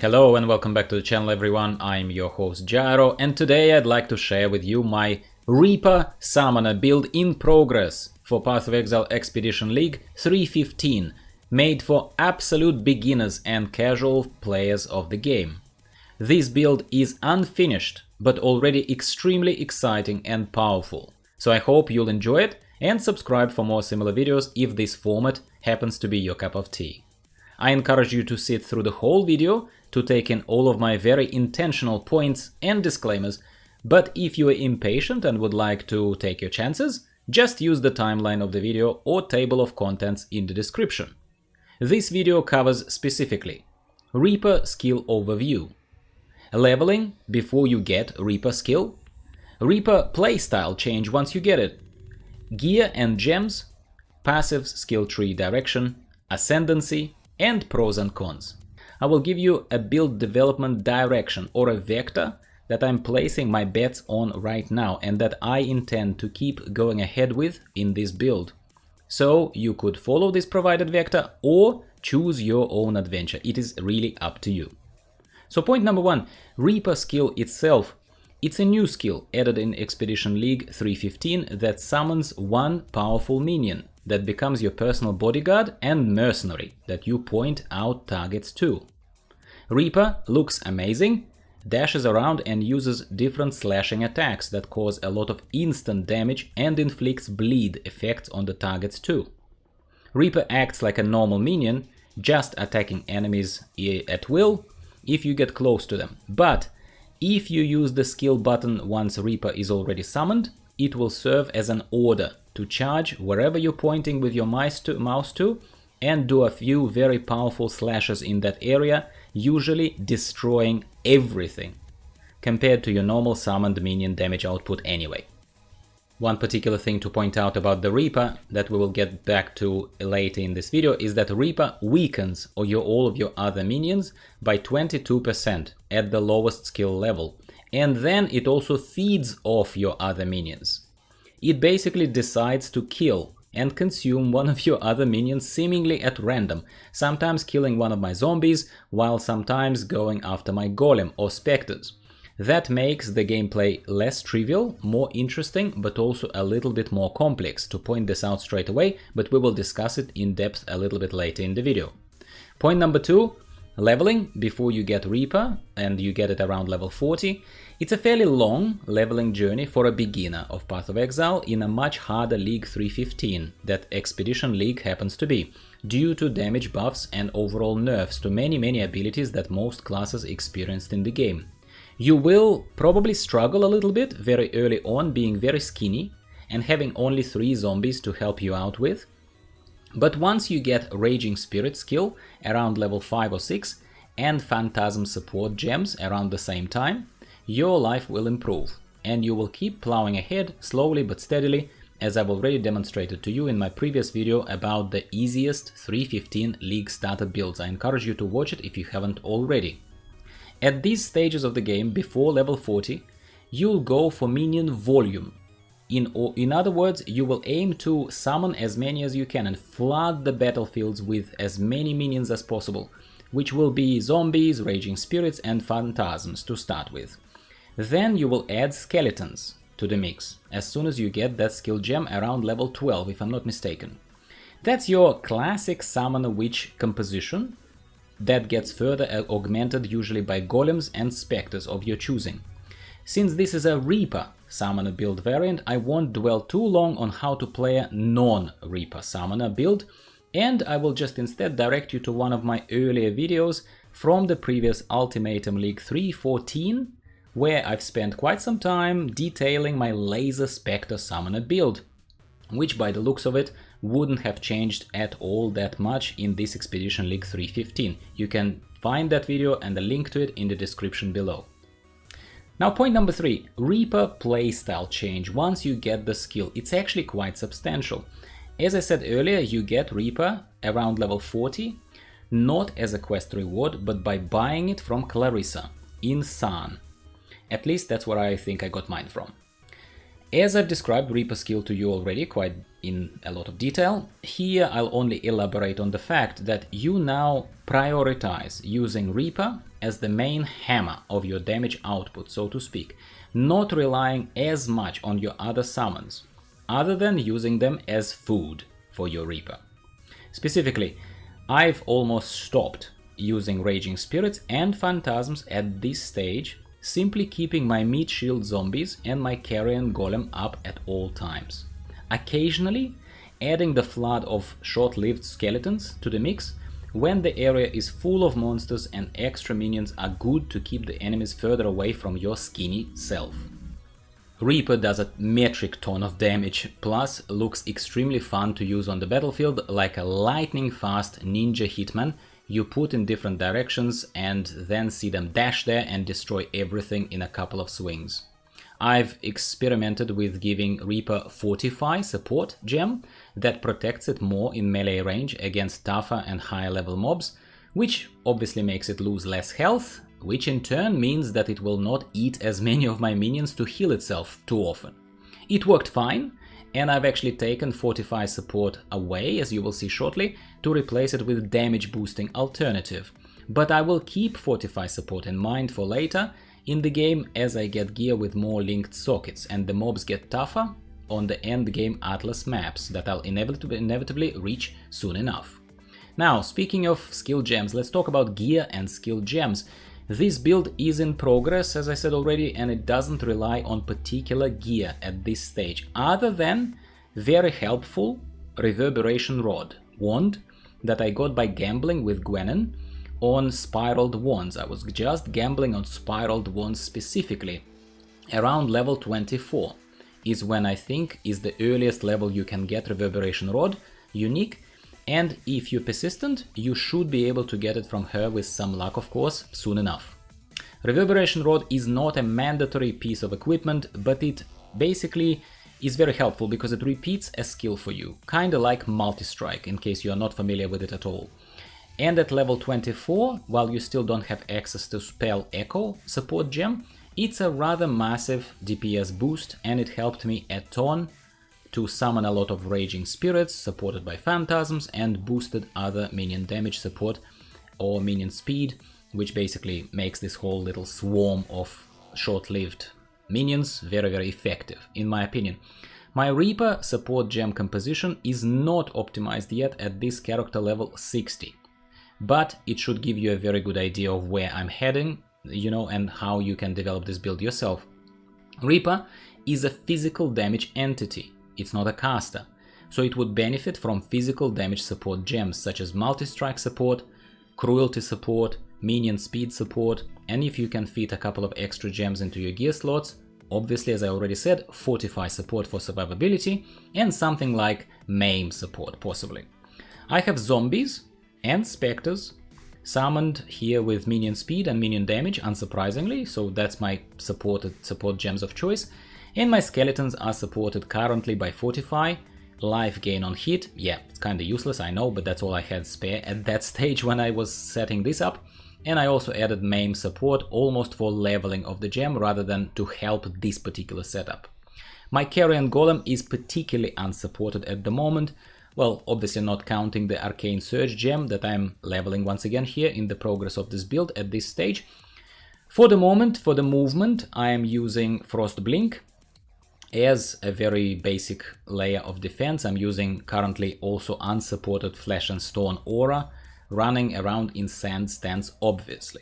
Hello and welcome back to the channel everyone, I'm your host Gyro, and today I'd like to share with you my Reaper Summoner build in progress for Path of Exile Expedition League 3.15, made for absolute beginners and casual players of the game. This build is unfinished, but already extremely exciting and powerful, so I hope you'll enjoy it and subscribe for more similar videos if this format happens to be your cup of tea. I encourage you to sit through the whole video to take in all of my very intentional points and disclaimers, but if you are impatient and would like to take your chances, just use the timeline of the video or table of contents in the description. This video covers specifically Reaper skill overview, leveling before you get Reaper skill, Reaper playstyle change once you get it, gear and gems, passive skill tree direction, Ascendancy, and pros and cons. I will give you a build development direction or a vector that I'm placing my bets on right now and that I intend to keep going ahead with in this build. So you could follow this provided vector or choose your own adventure. It is really up to you. So point number one, Reaper skill itself. It's a new skill added in Expedition League 3.15 that summons one powerful minion that becomes your personal bodyguard and mercenary that you point out targets to. Reaper looks amazing, dashes around and uses different slashing attacks that cause a lot of instant damage and inflicts bleed effects on the targets too. Reaper acts like a normal minion, just attacking enemies at will if you get close to them, but if you use the skill button once Reaper is already summoned, it will serve as an order to charge wherever you're pointing with your mouse to and do a few very powerful slashes in that area, usually destroying everything compared to your normal summoned minion damage output anyway. One particular thing to point out about the Reaper that we will get back to later in this video is that Reaper weakens all of your other minions by 22% at the lowest skill level, and then it also feeds off your other minions. It basically decides to kill and consume one of your other minions seemingly at random, sometimes killing one of my zombies, while sometimes going after my golem or specters. That makes the gameplay less trivial, more interesting, but also a little bit more complex, to point this out straight away, but we will discuss it in depth a little bit later in the video. Point number two, leveling before you get Reaper, and you get it around level 40. It's a fairly long leveling journey for a beginner of Path of Exile in a much harder League 3.15 that Expedition League happens to be, due to damage buffs and overall nerfs to many abilities that most classes experienced in the game. You will probably struggle a little bit very early on, being very skinny and having only 3 zombies to help you out with. But once you get Raging Spirit skill around level 5 or 6 and Phantasm support gems around the same time, your life will improve and you will keep plowing ahead slowly but steadily, as I've already demonstrated to you in my previous video about the easiest 3.15 League starter builds. I encourage you to watch it if you haven't already. At these stages of the game, before level 40, you'll go for minion volume. In other words, you will aim to summon as many as you can and flood the battlefields with as many minions as possible, which will be zombies, raging spirits and phantasms to start with. Then you will add skeletons to the mix as soon as you get that skill gem around level 12, if I'm not mistaken. That's your classic Summoner Witch composition that gets further augmented usually by golems and specters of your choosing. Since this is a Reaper Summoner build variant, I won't dwell too long on how to play a non-Reaper Summoner build, and I will just instead direct you to one of my earlier videos from the previous Ultimatum League 3.14, where I've spent quite some time detailing my Laser Spectre Summoner build, which by the looks of it wouldn't have changed at all that much in this Expedition League 3.15. You can find that video and a link to it in the description below. Now point number 3, Reaper playstyle change once you get the skill. It's actually quite substantial. As I said earlier, you get Reaper around level 40, not as a quest reward, but by buying it from Clarissa in San. At least that's where I think I got mine from. As I've described Reaper skill to you already quite in a lot of detail, here I'll only elaborate on the fact that you now prioritize using Reaper as the main hammer of your damage output, so to speak, not relying as much on your other summons, other than using them as food for your Reaper. Specifically, I've almost stopped using Raging Spirits and Phantasms at this stage, simply keeping my meat shield zombies and my carrion golem up at all times. Occasionally adding the flood of short-lived skeletons to the mix when the area is full of monsters and extra minions are good to keep the enemies further away from your skinny self. Reaper does a metric ton of damage, plus looks extremely fun to use on the battlefield like a lightning-fast ninja hitman you put in different directions and then see them dash there and destroy everything in a couple of swings. I've experimented with giving Reaper Fortify support gem that protects it more in melee range against tougher and higher level mobs, which obviously makes it lose less health, which in turn means that it will not eat as many of my minions to heal itself too often. It worked fine, and I've actually taken Fortify support away, as you will see shortly, to replace it with damage boosting alternative. But I will keep Fortify support in mind for later in the game as I get gear with more linked sockets and the mobs get tougher on the end game Atlas maps that I'll inevitably reach soon enough. Now, speaking of skill gems, let's talk about gear and skill gems. This build is in progress, as I said already, and it doesn't rely on particular gear at this stage, other than very helpful Reverberation Rod wand that I got by gambling with Gwenin on spiraled wands. I was just gambling on spiraled wands specifically. Around level 24 is when I think is the earliest level you can get Reverberation Rod unique, and if you're persistent, you should be able to get it from her with some luck, of course, soon enough. Reverberation Rod is not a mandatory piece of equipment, but it basically is very helpful because it repeats a skill for you, kinda like Multi-Strike, in case you are not familiar with it at all. And at level 24, while you still don't have access to Spell Echo support gem, it's a rather massive DPS boost, and it helped me a ton to summon a lot of Raging Spirits supported by Phantasms and boosted other minion damage support or minion speed, which basically makes this whole little swarm of short-lived minions very, very effective, in my opinion. My Reaper support gem composition is not optimized yet at this character level 60, but it should give you a very good idea of where I'm heading, you know, and how you can develop this build yourself. Reaper is a physical damage entity. It's not a caster, so it would benefit from physical damage support gems such as Multi-Strike support, Cruelty support, Minion speed support, and if you can fit a couple of extra gems into your gear slots, obviously, as I already said, Fortify support for survivability and something like Maim support possibly. I have zombies and specters summoned here with minion speed and minion damage, unsurprisingly, so that's my support gems of choice. And my skeletons are supported currently by Fortify, life gain on hit, yeah, it's kinda useless, I know, but that's all I had spare at that stage when I was setting this up. And I also added Maim support almost for leveling of the gem rather than to help this particular setup. My Carrion Golem is particularly unsupported at the moment, well, obviously not counting the Arcane Surge gem that I'm leveling once again here in the progress of this build at this stage. For the moment, for the movement, I am using Frost Blink as a very basic layer of defense. I'm using currently also unsupported Flesh and Stone Aura, running around in sand stance obviously.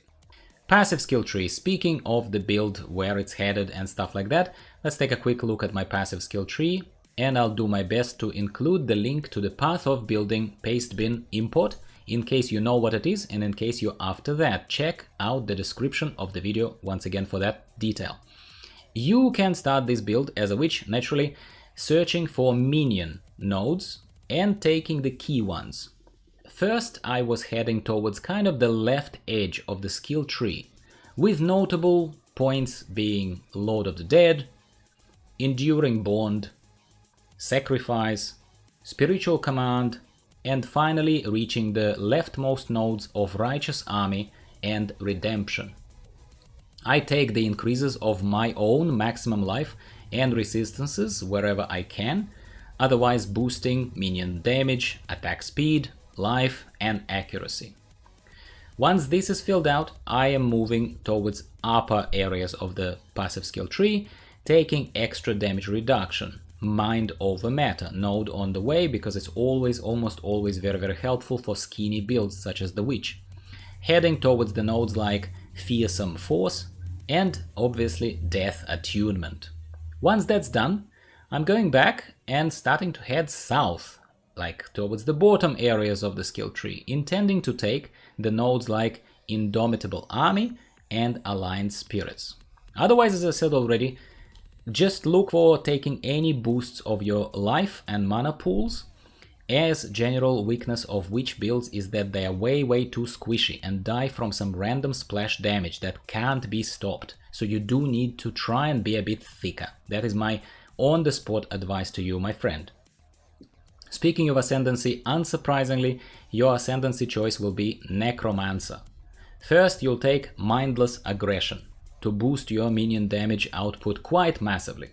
Passive skill tree. Speaking of the build, where it's headed and stuff like that, let's take a quick look at my passive skill tree, and I'll do my best to include the link to the Path of Building paste bin import in case you know what it is, and in case you're after that, check out the description of the video once again for that detail. You can start this build as a witch, naturally, searching for minion nodes and taking the key ones. First, I was heading towards kind of the left edge of the skill tree, with notable points being Lord of the Dead, Enduring Bond, Sacrifice, Spiritual Command, and finally reaching the leftmost nodes of Righteous Army and Redemption. I take the increases of my own maximum life and resistances wherever I can, otherwise boosting minion damage, attack speed, life and accuracy. Once this is filled out, I am moving towards upper areas of the passive skill tree, taking extra damage reduction, mind over matter node on the way, because it's almost always very helpful for skinny builds such as the Witch. Heading towards the nodes like Fearsome Force and obviously Death Attunement. Once that's done, I'm going back and starting to head south, like towards the bottom areas of the skill tree, intending to take the nodes like Indomitable Army and Aligned Spirits. Otherwise, as I said already, just look for taking any boosts of your life and mana pools, as general weakness of Witch builds is that they are way too squishy and die from some random splash damage that can't be stopped. So you do need to try and be a bit thicker. That is my on-the-spot advice to you, my friend. Speaking of Ascendancy, unsurprisingly, your Ascendancy choice will be Necromancer. First, you'll take Mindless Aggression to boost your minion damage output quite massively.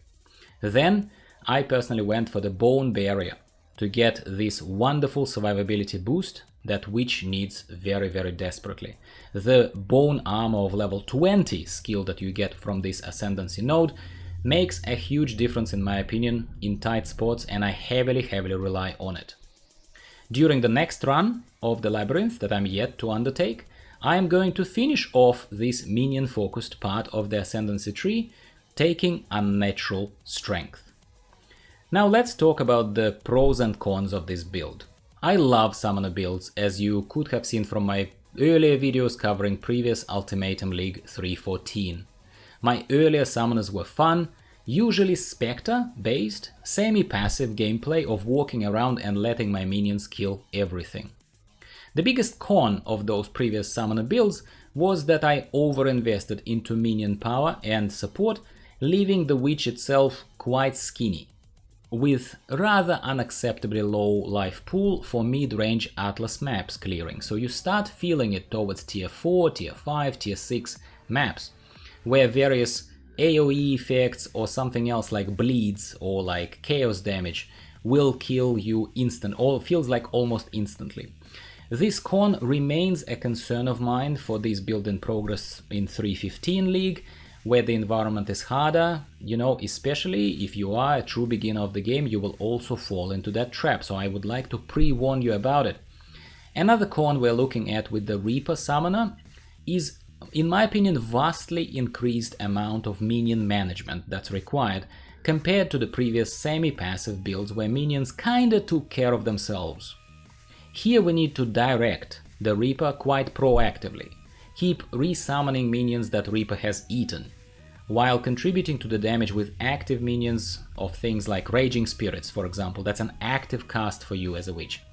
Then, I personally went for the Bone Barrier to get this wonderful survivability boost that Witch needs very desperately. The Bone Armor of level 20 skill that you get from this Ascendancy node makes a huge difference in my opinion in tight spots, and I heavily rely on it. During the next run of the Labyrinth that I'm yet to undertake, I am going to finish off this minion focused part of the Ascendancy tree, taking Unnatural Strength. Now let's talk about the pros and cons of this build. I love summoner builds, as you could have seen from my earlier videos covering previous Ultimatum League 3.14. My earlier summoners were fun, usually Spectre based, semi-passive gameplay of walking around and letting my minions kill everything. The biggest con of those previous summoner builds was that I overinvested into minion power and support, leaving the Witch itself quite skinny, with rather unacceptably low life pool for mid-range Atlas maps clearing, so you start feeling it towards tier 4, tier 5, tier 6 maps, where various AoE effects or something else like bleeds or like chaos damage will kill you or feels like almost instantly. This con remains a concern of mine for this build in progress in 3.15 League, where the environment is harder, especially if you are a true beginner of the game, you will also fall into that trap, so I would like to pre-warn you about it. Another con we're looking at with the Reaper summoner is, in my opinion, vastly increased amount of minion management that's required compared to the previous semi-passive builds where minions kinda took care of themselves. Here we need to direct the Reaper quite proactively, keep resummoning minions that Reaper has eaten, while contributing to the damage with active minions of things like Raging Spirits, for example. That's an active cast for you as a Witch.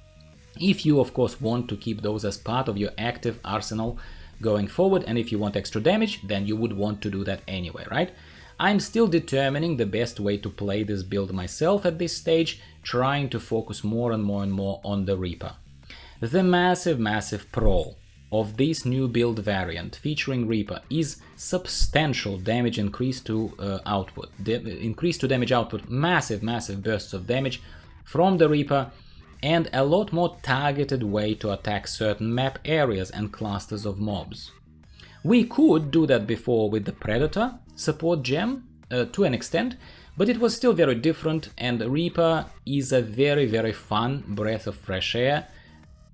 If you of course want to keep those as part of your active arsenal going forward, and if you want extra damage, then you would want to do that anyway, right? I'm still determining the best way to play this build myself at this stage, trying to focus more and more on the Reaper. The massive pro of this new build variant featuring Reaper is substantial damage increase to output. Increase to damage output, massive bursts of damage from the Reaper, and a lot more targeted way to attack certain map areas and clusters of mobs. We could do that before with the Predator support gem to an extent, but it was still very different, and Reaper is a very fun breath of fresh air,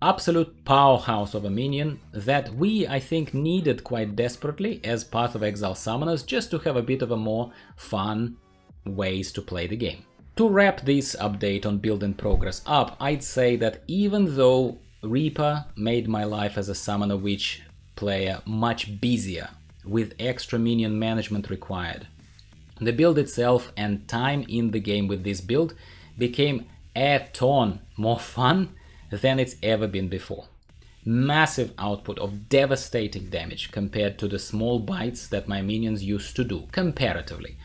absolute powerhouse of a minion that we, I think, needed quite desperately as Path of Exile summoners, just to have a bit of a more fun ways to play the game. To wrap this update on build in progress up, I'd say that even though Reaper made my life as a Summoner Witch player much busier, with extra minion management required, the build itself and time in the game with this build became a ton more fun than it's ever been before. Massive output of devastating damage compared to the small bites that my minions used to do, comparatively.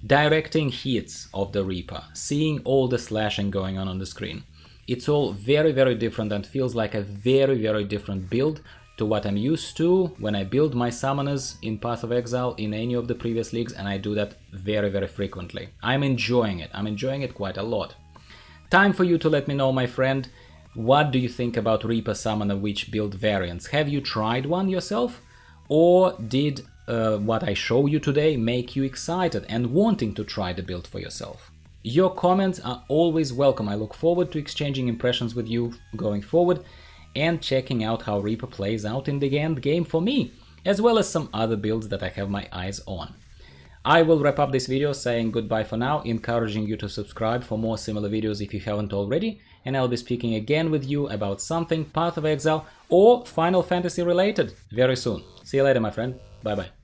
Directing hits of the Reaper, seeing all the slashing going on the screen. It's all very different and feels like a very different build to what I'm used to when I build my summoners in Path of Exile in any of the previous leagues, and I do that very, very frequently. I'm enjoying it. I'm enjoying it quite a lot. Time for you to let me know, my friend, what do you think about Reaper Summoner Witch build variants? Have you tried one yourself? Or did what I show you today make you excited and wanting to try the build for yourself? Your comments are always welcome. I look forward to exchanging impressions with you going forward and checking out how Reaper plays out in the end game for me, as well as some other builds that I have my eyes on. I will wrap up this video saying goodbye for now, encouraging you to subscribe for more similar videos if you haven't already, and I'll be speaking again with you about something Path of Exile or Final Fantasy related very soon. See you later, my friend. Bye bye.